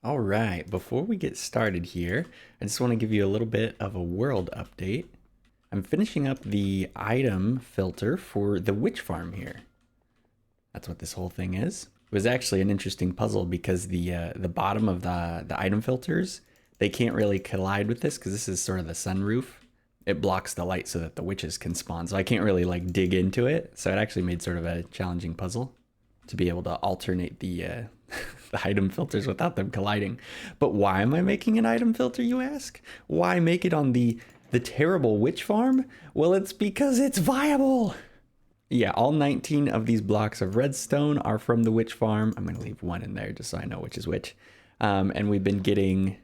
All right, before we get started here, I just want to give you a little bit of a world update. I'm finishing up the item filter for the witch farm here. That's what this whole thing is. It was actually an interesting puzzle because the bottom of the item filters, they can't really collide with this because this is sort of the sunroof. It blocks the light so that the witches can spawn. So I can't really like dig into it. So it actually made sort of a challenging puzzle to be able to alternate the the item filters without them colliding. But why am I making an item filter, you ask? Why make it on the terrible witch farm? Well, it's because it's viable. Yeah, all 19 of these blocks of redstone are from the witch farm. I'm gonna leave one in there just so I know which is which. And we've been getting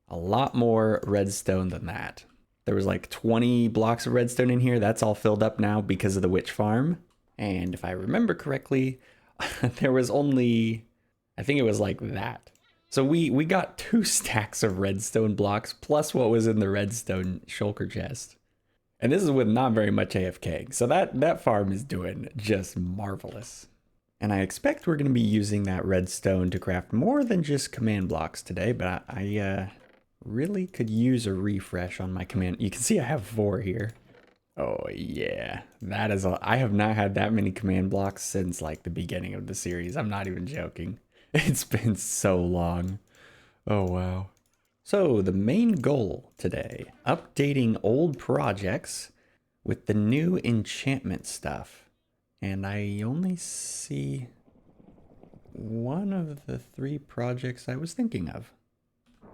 a lot more redstone than that. There was like 20 blocks of redstone in here. That's all filled up now because of the witch farm. And if I remember correctly, there was only, I think it was like that. So we got 2 stacks of redstone blocks plus what was in the redstone shulker chest. And this is with not very much AFK. So that farm is doing just marvelous. And I expect we're going to be using that redstone to craft more than just command blocks today, but I really could use a refresh on my command. You can see I have 4 here. Oh yeah, that is I have not had that many command blocks since like the beginning of the series. I'm not even joking. It's been so long. Oh wow. So the main goal today, updating old projects with the new enchantment stuff. And I only see one of the 3 projects I was thinking of.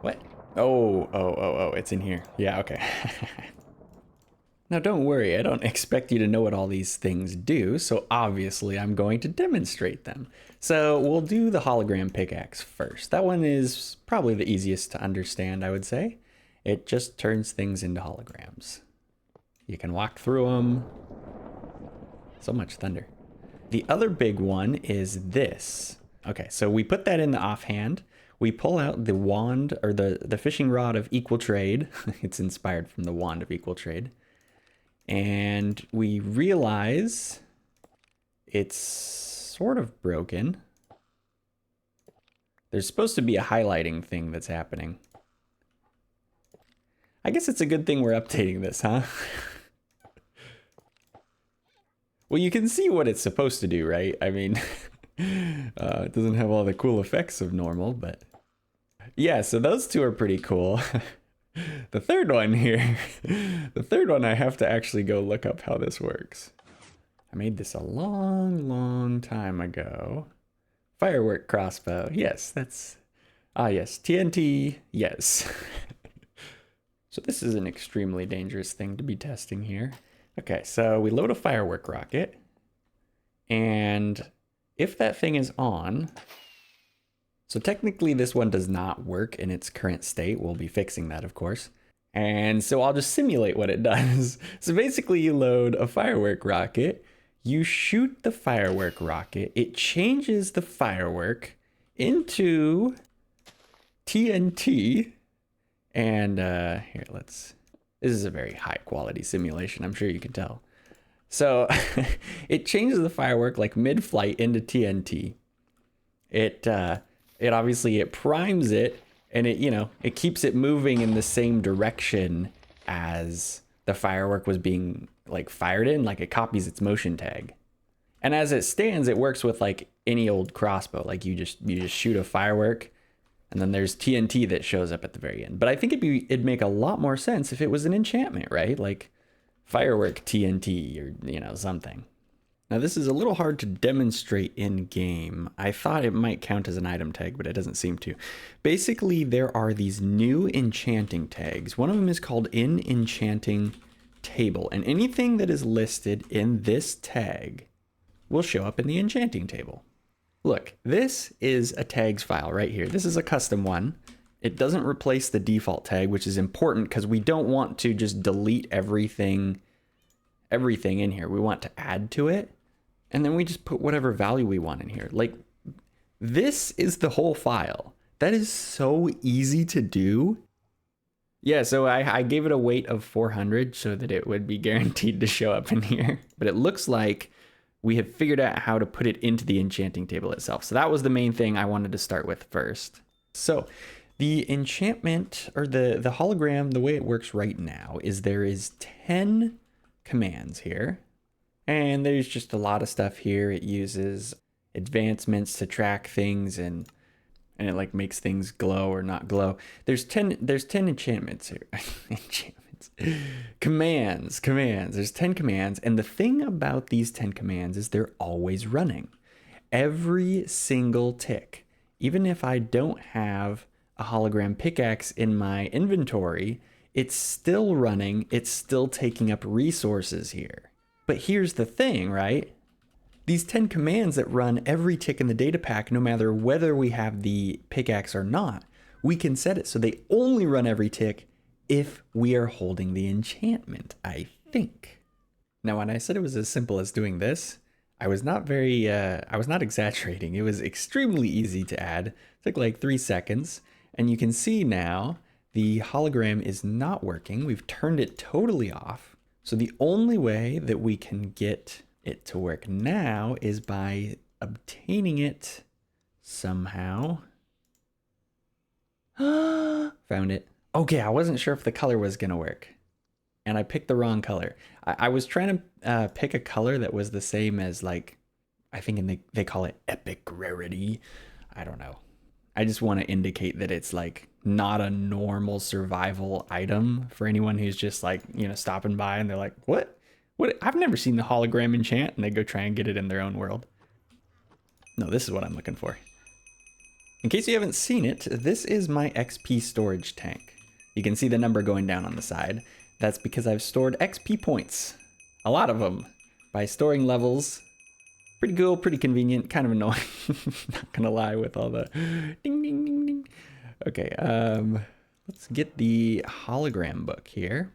What? Oh, it's in here. Yeah, okay. Now don't worry, I don't expect you to know what all these things do, so obviously I'm going to demonstrate them. So we'll do the hologram pickaxe first. That one is probably the easiest to understand, I would say. It just turns things into holograms. You can walk through them. So much thunder. The other big one is this. Okay, so we put that in the offhand. We pull out the wand, or the fishing rod of equal trade. It's inspired from the wand of equal trade. And we realize it's sort of broken. There's supposed to be a highlighting thing that's happening. I guess it's a good thing we're updating this, huh? Well, you can see what it's supposed to do, right? I mean, it doesn't have all the cool effects of normal, but yeah, so those 2 are pretty cool. The third one here, the third one I have to actually go look up how this works. I made this a long time ago. Firework crossbow, yes, that's, yes, TNT, yes. So this is an extremely dangerous thing to be testing here. Okay, so we load a firework rocket, and if that thing is on, so technically this one does not work in its current state. We'll be fixing that, of course. And so I'll just simulate what it does. So basically you load a firework rocket, you shoot the firework rocket, it changes the firework into TNT. And here, this is a very high quality simulation, I'm sure you can tell. So it changes the firework like mid-flight into TNT. It obviously, it primes it, and it keeps it moving in the same direction as the firework was being like fired in, like it copies its motion tag. And as it stands, it works with like any old crossbow. Like you just shoot a firework, and then there's TNT that shows up at the very end. But I think it'd make a lot more sense if it was an enchantment, right? Like firework TNT or something. Now this is a little hard to demonstrate in game. I thought it might count as an item tag, but it doesn't seem to. Basically, there are these new enchanting tags. One of them is called Enchanting Table, and anything that is listed in this tag will show up in the enchanting table. Look, this is a tags file right here. This is a custom one. It doesn't replace the default tag, which is important because we don't want to just delete everything in here. We want to add to it, and then we just put whatever value we want in here. Like, this is the whole file. That is so easy to do. Yeah, so I gave it a weight of 400 so that it would be guaranteed to show up in here. But it looks like we have figured out how to put it into the enchanting table itself. So that was the main thing I wanted to start with first. So the enchantment or the hologram, the way it works right now is there is 10 commands here. And there's just a lot of stuff here. It uses advancements to track things and it like makes things glow or not glow. There's 10 enchantments here. Enchantments. Commands. There's 10 commands. And the thing about these 10 commands is they're always running. Every single tick. Even if I don't have a hologram pickaxe in my inventory, it's still running. It's still taking up resources here. But here's the thing, right? These 10 commands that run every tick in the data pack, no matter whether we have the pickaxe or not, we can set it so they only run every tick if we are holding the enchantment, I think. Now, when I said it was as simple as doing this, I was not exaggerating. It was extremely easy to add. It took like 3 seconds. And you can see now the hologram is not working. We've turned it totally off. So the only way that we can get it to work now is by obtaining it somehow. Found it. Okay, I wasn't sure if the color was gonna work. And I picked the wrong color. I was trying to pick a color that was the same as like, I think they call it epic rarity. I don't know. I just want to indicate that it's like not a normal survival item for anyone who's just like, you know, stopping by and they're like, what? I've never seen the hologram enchant, and they go try and get it in their own world. No, this is what I'm looking for. In case you haven't seen it, this is my XP storage tank. You can see the number going down on the side. That's because I've stored XP points, a lot of them, by storing levels. Pretty cool, pretty convenient, kind of annoying. Not gonna lie with all the ding, ding, ding, ding. Okay, let's get the hologram book here.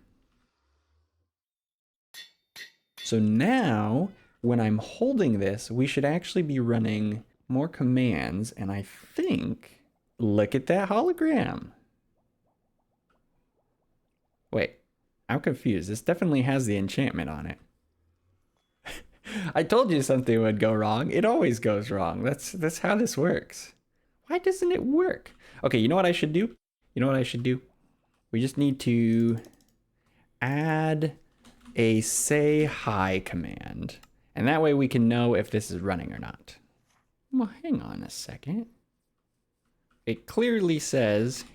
So now, when I'm holding this, we should actually be running more commands, and I think, look at that hologram. Wait, I'm confused. This definitely has the enchantment on it. I told you something would go wrong. It always goes wrong. That's how this works. Why doesn't it work? Okay, you know what I should do? We just need to add a say hi command. And that way we can know if this is running or not. Well, hang on a second. It clearly says,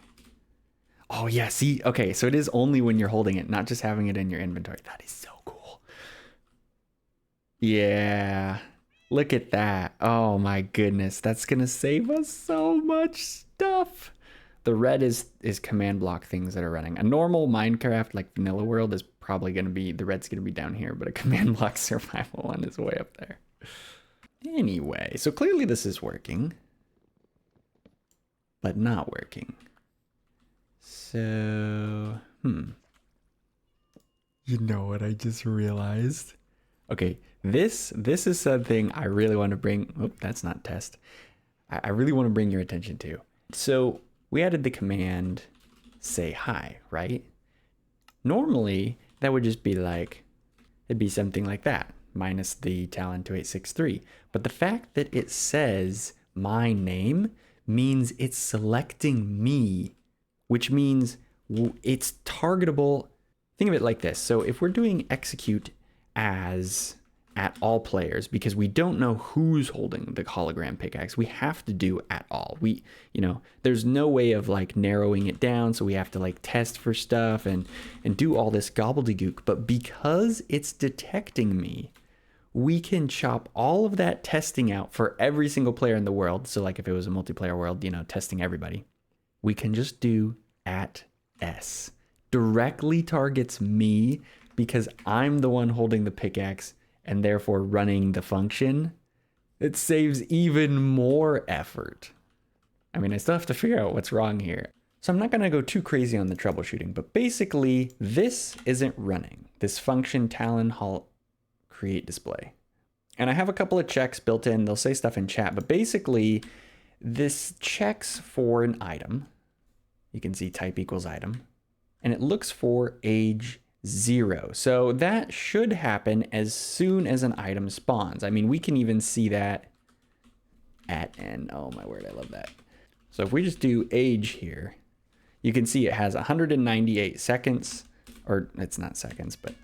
oh yeah, see, okay, so it is only when you're holding it, not just having it in your inventory. That is so cool. Yeah, look at that. Oh my goodness, that's gonna save us so much stuff. The red is command block things that are running. A normal Minecraft, like vanilla world, is probably gonna be, the red's gonna be down here, but a command block survival one is way up there. Anyway, so clearly this is working, but not working. So, you know what I just realized? Okay, this is something I really want to bring, oh, that's not test. I really want to bring your attention to. So we added the command say hi, right? Normally that would just be like, it'd be something like that, minus the Talon 2863. But the fact that it says my name means it's selecting me, which means it's targetable. Think of it like this. So if we're doing execute as at all players, because we don't know who's holding the hologram pickaxe, we have to do at all. There's no way of like narrowing it down, so we have to like test for stuff and do all this gobbledygook. But because it's detecting me, we can chop all of that testing out for every single player in the world. So like if it was a multiplayer world, testing everybody, we can just do at S. Directly targets me because I'm the one holding the pickaxe and therefore running the function. It saves even more effort. I mean, I still have to figure out what's wrong here. So I'm not gonna go too crazy on the troubleshooting, but basically this isn't running. This function Talon create display. And I have a couple of checks built in. They'll say stuff in chat, but basically this checks for an item. You can see type equals item, and it looks for age 0. So that should happen as soon as an item spawns. I mean, we can even see that at N. Oh my word, I love that. So if we just do age here, you can see it has 198 seconds, or it's not seconds, but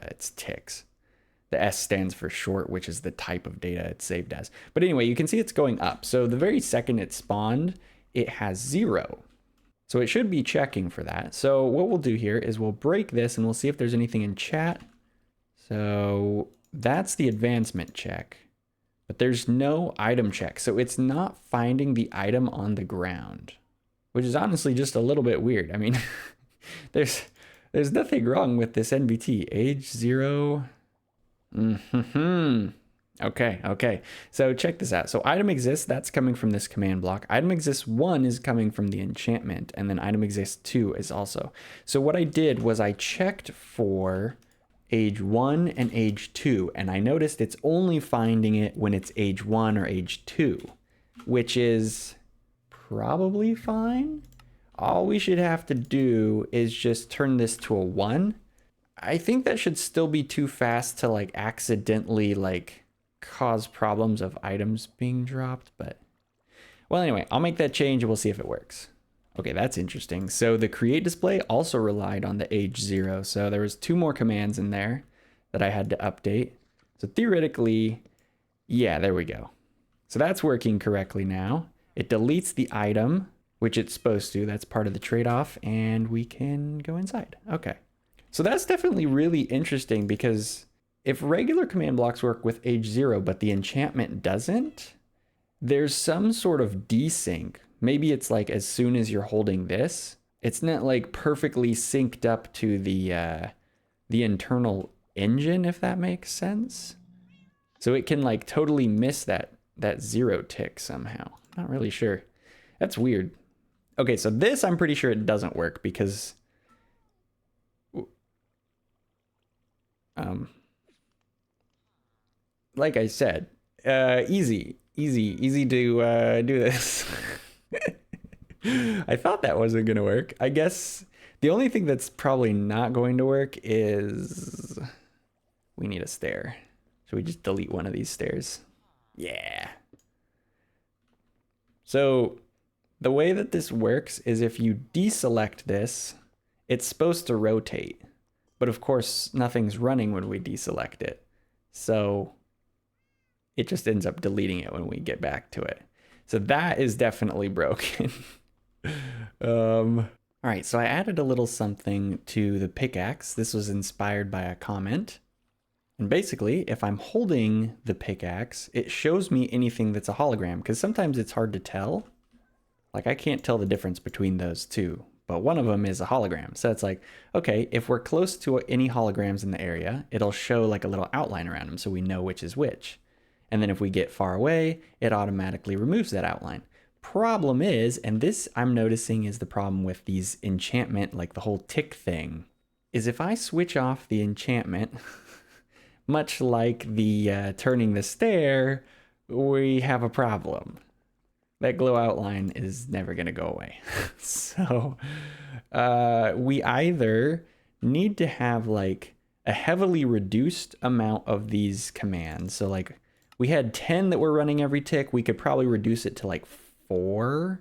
it's ticks. The S stands for short, which is the type of data it's saved as. But anyway, you can see it's going up. So the very second it spawned, it has 0. So it should be checking for that. So what we'll do here is we'll break this and we'll see if there's anything in chat. So that's the advancement check, but there's no item check. So it's not finding the item on the ground, which is honestly just a little bit weird. I mean, there's nothing wrong with this NBT. Age 0. Okay. So check this out. So item exists, that's coming from this command block. Item exists 1 is coming from the enchantment, and then item exists 2 is also. So what I did was I checked for age 1 and age 2, and I noticed it's only finding it when it's age 1 or age 2, which is probably fine. All we should have to do is just turn this to a 1. I think that should still be too fast to like accidentally like cause problems of items being dropped, but well, anyway, I'll make that change and we'll see if it works. Okay, that's interesting. So the create display also relied on the age 0. So there was 2 more commands in there that I had to update. So theoretically, yeah, there we go. So that's working correctly now. It deletes the item, which it's supposed to. That's part of the trade-off, and we can go inside. Okay. So that's definitely really interesting, because if regular command blocks work with age 0, but the enchantment doesn't, there's some sort of desync. Maybe it's like as soon as you're holding this, it's not like perfectly synced up to the internal engine, if that makes sense. So it can like totally miss that 0 tick somehow. Not really sure. That's weird. Okay, so this I'm pretty sure it doesn't work, because like I said, easy to do this. I thought that wasn't gonna work. I guess the only thing that's probably not going to work is we need a stair. Should we just delete one of these stairs? Yeah. So the way that this works is if you deselect this, it's supposed to rotate. But of course, nothing's running when we deselect it. So it just ends up deleting it when we get back to it. So that is definitely broken. All right, so I added a little something to the pickaxe. This was inspired by a comment. And basically, if I'm holding the pickaxe, it shows me anything that's a hologram, because sometimes it's hard to tell. Like I can't tell the difference between those two, but one of them is a hologram. So it's like, okay, if we're close to any holograms in the area, it'll show like a little outline around them so we know which is which. And then if we get far away, it automatically removes that outline. Problem is, and this I'm noticing is the problem with these enchantment, like the whole tick thing, is if I switch off the enchantment, much like the turning the stair, we have a problem. That glow outline is never going to go away. So we either need to have like a heavily reduced amount of these commands. So like we had 10 that were running every tick. We could probably reduce it to like 4.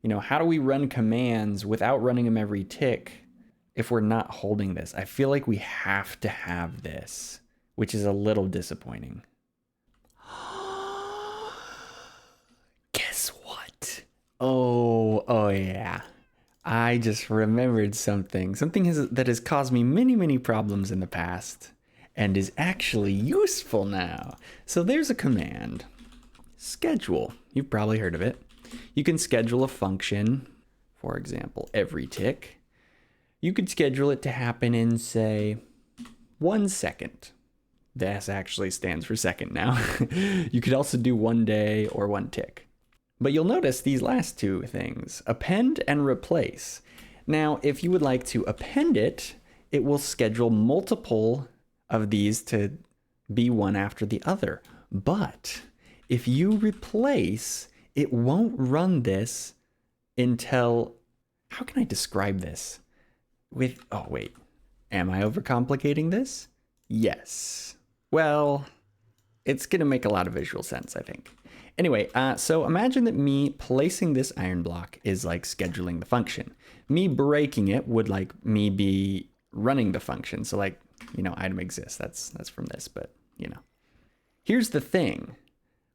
You know, how do we run commands without running them every tick if we're not holding this? I feel like we have to have this, which is a little disappointing. Guess what? Oh yeah. I just remembered something. Something that has caused me many problems in the past and is actually useful now. So there's a command. Schedule. You've probably heard of it. You can schedule a function, for example, every tick. You could schedule it to happen in, say, 1 second. The S actually stands for second now. You could also do 1 day or 1 tick. But you'll notice these last 2 things, append and replace. Now, if you would like to append it, it will schedule multiple of these to be one after the other. But if you replace, it won't run this until, how can I describe this? Oh wait, am I overcomplicating this? Yes. Well, it's gonna make a lot of visual sense, I think. Anyway, so imagine that me placing this iron block is like scheduling the function. Me breaking it would like me be running the function. So like, you know, item exists. That's from this, but you know. Here's the thing.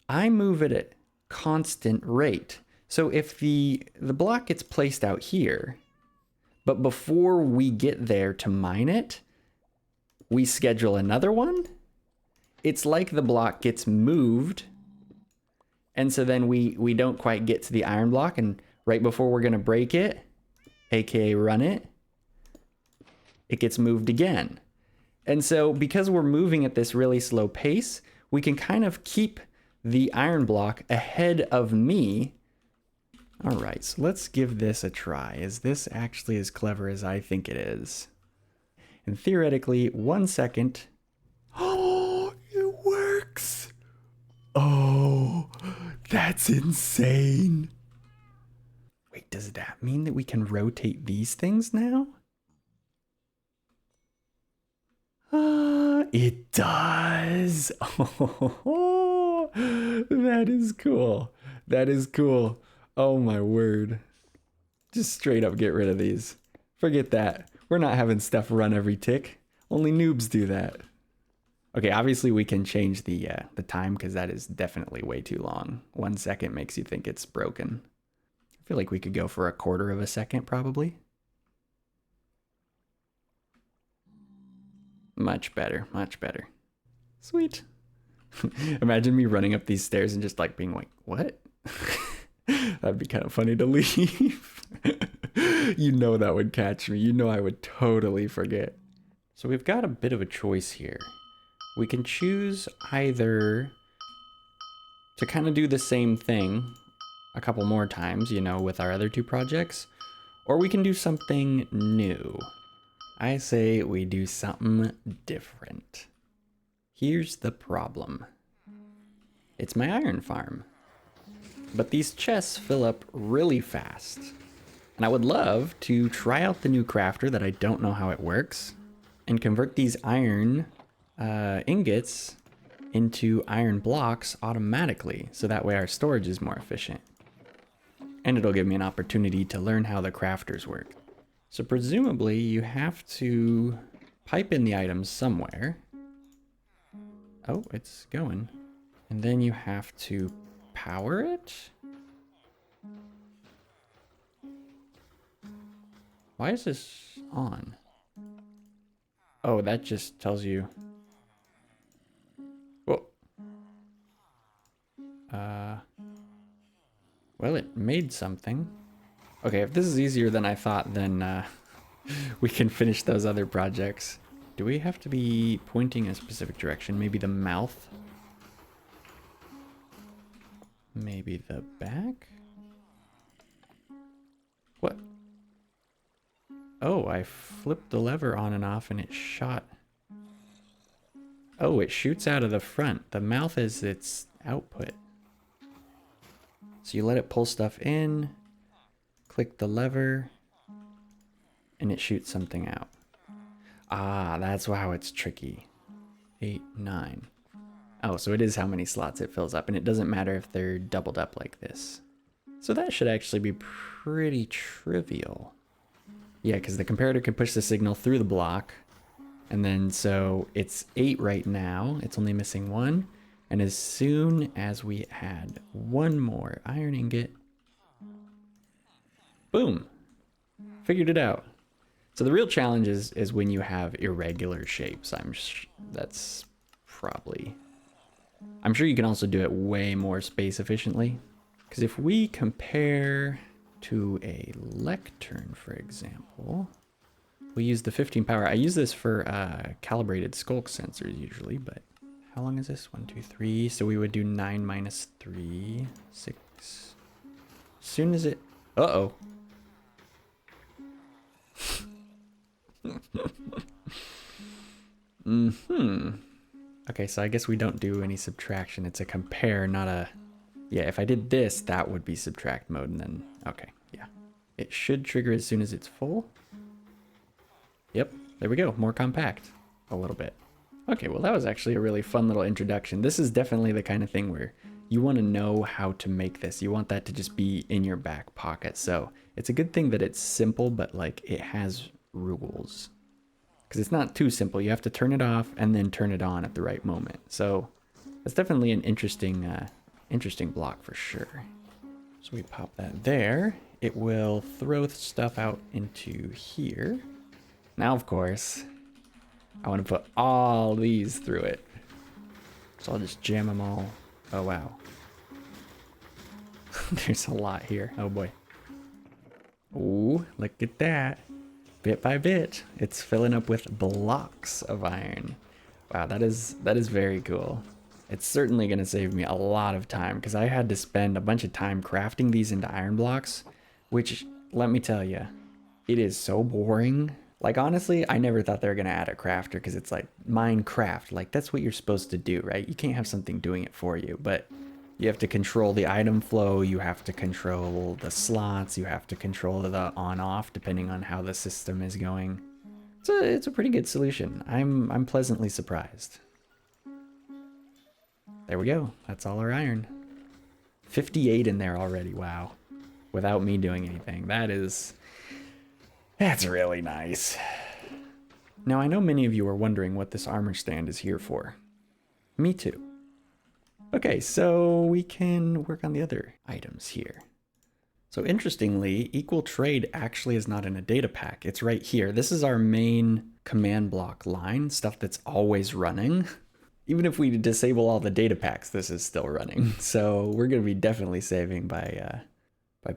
I move it at constant rate. So if the block gets placed out here, but before we get there to mine it, we schedule another one, it's like the block gets moved. And so then we don't quite get to the iron block, and right before we're gonna break it, aka run it, it gets moved again. And so because we're moving at this really slow pace, we can kind of keep the iron block ahead of me. All right, so let's give this a try. Is this actually as clever as I think it is? And theoretically, 1 second. Oh, it works. Oh, that's insane. Wait, does that mean that we can rotate these things now? It does. Oh, that is cool. That is cool. Oh my word. Just straight up get rid of these. Forget that. We're not having stuff run every tick. Only noobs do that. Okay, obviously we can change the time because that is definitely way too long. 1 second makes you think it's broken. I feel like we could go for 1/4 of a second probably. Much better, much better. Sweet. Imagine me running up these stairs and just like being like, what? That'd be kind of funny to leave. You know that would catch me. You know I would totally forget. So we've got a bit of a choice here. We can choose either to kind of do the same thing a couple more times, you know, with our other 2 projects, or we can do something new. I say we do something different. Here's the problem. It's my iron farm. But these chests fill up really fast. And I would love to try out the new crafter that I don't know how it works and convert these iron ingots into iron blocks automatically, so that way our storage is more efficient. And it'll give me an opportunity to learn how the crafters work. So presumably you have to pipe in the items somewhere. Oh, it's going. And then you have to power it? Why is this on? Oh, that just tells you. Whoa. Well, it made something. Okay, if this is easier than I thought, then we can finish those other projects. Do we have to be pointing a specific direction? Maybe the mouth? Maybe the back? What? Oh, I flipped the lever on and off and it shot. Oh, it shoots out of the front. The mouth is its output. So you let it pull stuff in, click the lever, and it shoots something out. Ah, that's how it's tricky. 8, 9. Oh, so it is how many slots it fills up, and it doesn't matter if they're doubled up like this. So that should actually be pretty trivial. Yeah, because the comparator can push the signal through the block, and then so it's 8 right now. It's only missing 1. And as soon as we add 1 more iron ingot, boom, figured it out. So the real challenge is when you have irregular shapes. That's probably. I'm sure you can also do it way more space efficiently. Because if we compare to a lectern, for example, we use the 15 power. I use this for calibrated skulk sensors usually, but how long is this? 1, 2, 3. So we would do 9 minus 3, 6. As soon as it, uh-oh. Okay, so I guess we don't do any subtraction. It's a compare, not a... Yeah, if I did this, that would be subtract mode, and then... Okay, yeah. It should trigger as soon as it's full. Yep, there we go. More compact. A little bit. Okay, well that was actually a really fun little introduction. This is definitely the kind of thing where you want to know how to make this. You want that to just be in your back pocket. So it's a good thing that it's simple, but like it has rules. Because it's not too simple. You have to turn it off and then turn it on at the right moment. So that's definitely an interesting block for sure. So we pop that there. It will throw stuff out into here. Now, of course, I want to put all these through it. So I'll just jam them all. Oh, wow. There's a lot here. Oh, boy. Ooh, look at that. Bit by bit, it's filling up with blocks of iron. Wow, that is very cool. It's certainly going to save me a lot of time because I had to spend a bunch of time crafting these into iron blocks, which, let me tell you, it is so boring. Like, honestly, I never thought they were going to add a crafter because it's like Minecraft. Like, that's what you're supposed to do, right? You can't have something doing it for you, but you have to control the item flow, you have to control the slots, you have to control the on-off depending on how the system is going. So it's a pretty good solution. I'm pleasantly surprised. There we go. That's all our iron. 58 in there already, wow. Without me doing anything. That's really nice. Now I know many of you are wondering what this armor stand is here for. Me too. Okay, so we can work on the other items here. So interestingly, equal trade actually is not in a data pack. It's right here. This is our main command block line, stuff that's always running. Even if we disable all the data packs, this is still running. So we're going to be definitely saving by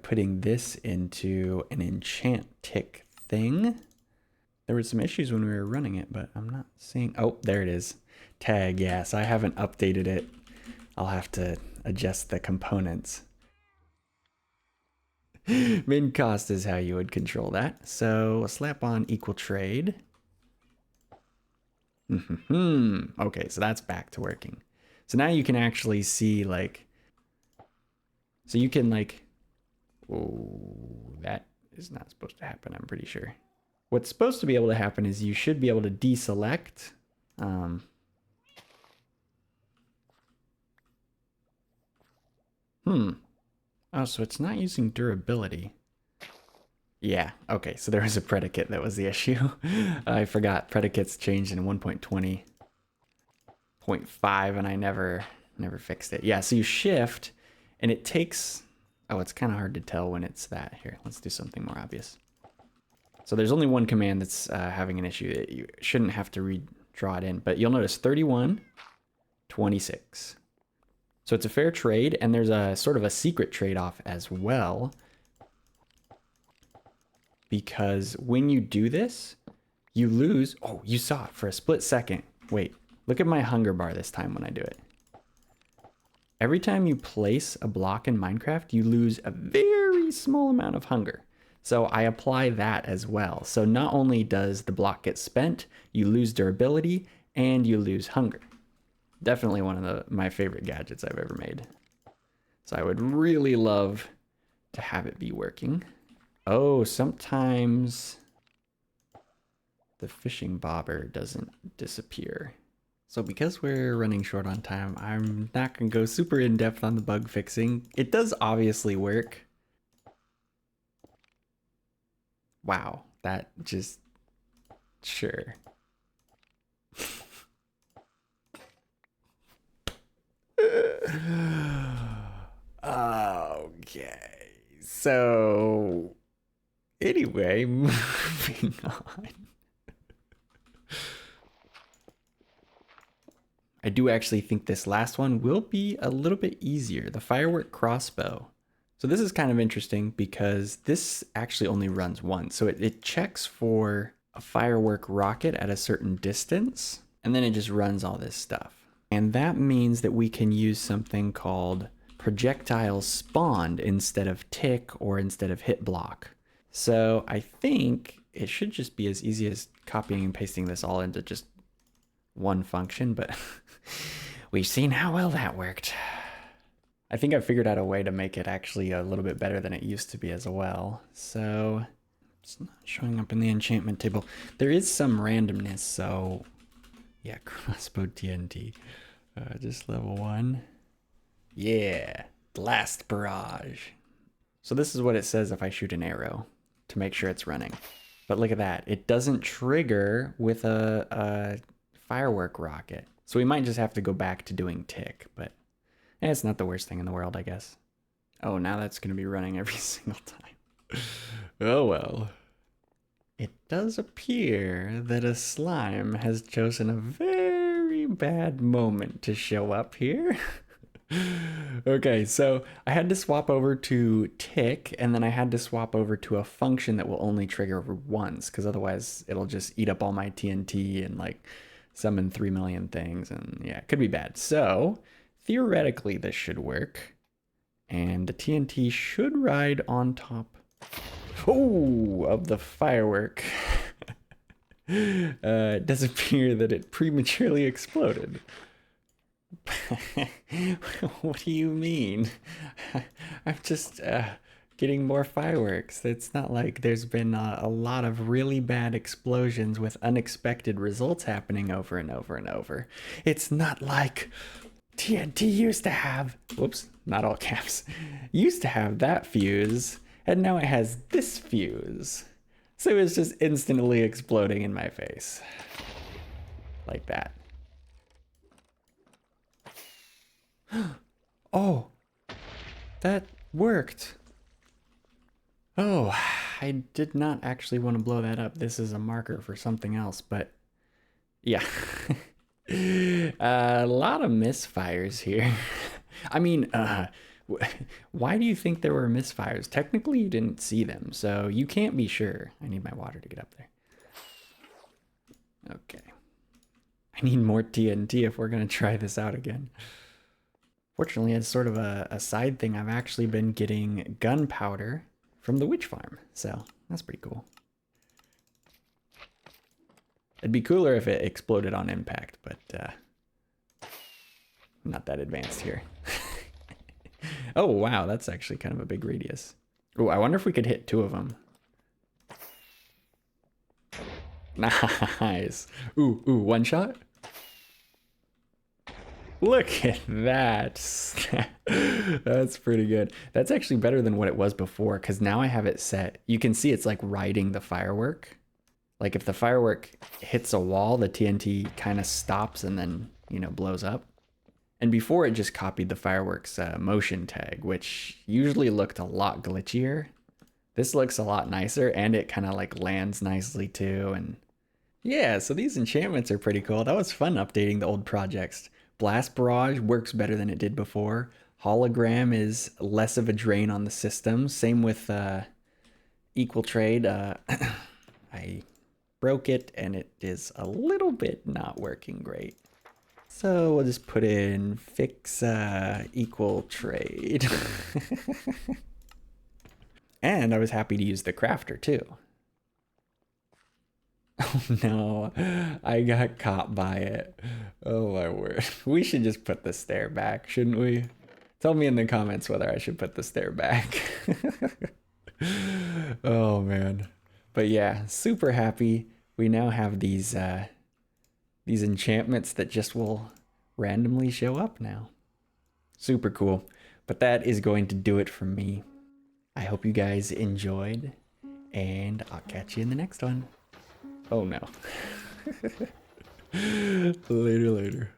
putting this into an enchant tick thing. There were some issues when we were running it, but I'm not seeing... Oh, there it is. Tag, yes. I haven't updated it. I'll have to adjust the components. Min cost is how you would control that. So slap on equal trade. Okay, so that's back to working. So now you can actually see like, so you can like, oh, that is not supposed to happen, I'm pretty sure. What's supposed to be able to happen is you should be able to deselect. Oh, so it's not using durability. Yeah, okay, so there was a predicate that was the issue. I forgot predicates changed in 1.20.5 and I never fixed it. Yeah, so you shift and it takes, oh, it's kind of hard to tell when it's that. Here, let's do something more obvious. So there's only one command that's having an issue. That you shouldn't have to redraw it in, but you'll notice 31, 26. So it's a fair trade, and there's a sort of a secret trade-off as well. Because when you do this, you lose... Oh, you saw it for a split second. Wait, look at my hunger bar this time when I do it. Every time you place a block in Minecraft, you lose a very small amount of hunger. So I apply that as well. So not only does the block get spent, you lose durability, and you lose hunger. Definitely one of my favorite gadgets I've ever made. So I would really love to have it be working. Oh, sometimes the fishing bobber doesn't disappear. So because we're running short on time, I'm not going to go super in depth on the bug fixing. It does obviously work. Wow, that just... Sure. Okay, so anyway, moving on. I do actually think this last one will be a little bit easier, the Firework Crossbow. So this is kind of interesting because this actually only runs once. So it checks for a firework rocket at a certain distance, and then it just runs all this stuff. And that means that we can use something called projectile spawned instead of tick or instead of hit block. So I think it should just be as easy as copying and pasting this all into just one function, but we've seen how well that worked. I think I figured out a way to make it actually a little bit better than it used to be as well. So it's not showing up in the enchantment table. There is some randomness, so yeah, crossbow TNT. Just level 1. Yeah, blast barrage. So this is what it says if I shoot an arrow to make sure it's running. But look at that. It doesn't trigger with a firework rocket. So we might just have to go back to doing tick, but it's not the worst thing in the world, I guess. Oh, now that's going to be running every single time. Oh well. It does appear that a slime has chosen a very bad moment to show up here. Okay, so I had to swap over to tick, and then I had to swap over to a function that will only trigger once, because otherwise it'll just eat up all my TNT and like summon 3 million things, and yeah, it could be bad. So theoretically this should work, and the TNT should ride on top of the firework. It does appear that it prematurely exploded. What do you mean? I'm just getting more fireworks. It's not like there's been a lot of really bad explosions with unexpected results happening over and over and over. It's not like TNT used to have, whoops, not all caps, used to have that fuse, and now it has this fuse. So it was just instantly exploding in my face. Like that. Oh, that worked. Oh, I did not actually want to blow that up. This is a marker for something else, but yeah. A lot of misfires here. I mean, why do you think there were misfires? Technically, you didn't see them, so you can't be sure. I need my water to get up there. Okay. I need more TNT if we're going to try this out again. Fortunately, as sort of a side thing, I've actually been getting gunpowder from the witch farm, so that's pretty cool. It'd be cooler if it exploded on impact, but not that advanced here. Oh, wow, that's actually kind of a big radius. Oh, I wonder if we could hit 2 of them. Nice. Ooh, one shot? Look at that. That's pretty good. That's actually better than what it was before, because now I have it set. You can see it's like riding the firework. Like if the firework hits a wall, the TNT kind of stops and then, you know, blows up. And before it just copied the fireworks motion tag, which usually looked a lot glitchier. This looks a lot nicer, and it kind of like lands nicely too. And yeah, so these enchantments are pretty cool. That was fun updating the old projects. Blast Barrage works better than it did before. Hologram is less of a drain on the system. Same with Equal Trade. I broke it and it is a little bit not working great. So we'll just put in fix Equal Trade. And I was happy to use the crafter too. Oh no, I got caught by it. Oh my word. We should just put the stair back, shouldn't we? Tell me in the comments whether I should put the stair back. Oh man. But yeah, super happy. We now have these enchantments that just will randomly show up now. Super cool. But that is going to do it from me. I hope you guys enjoyed, and I'll catch you in the next one. Oh no. Later.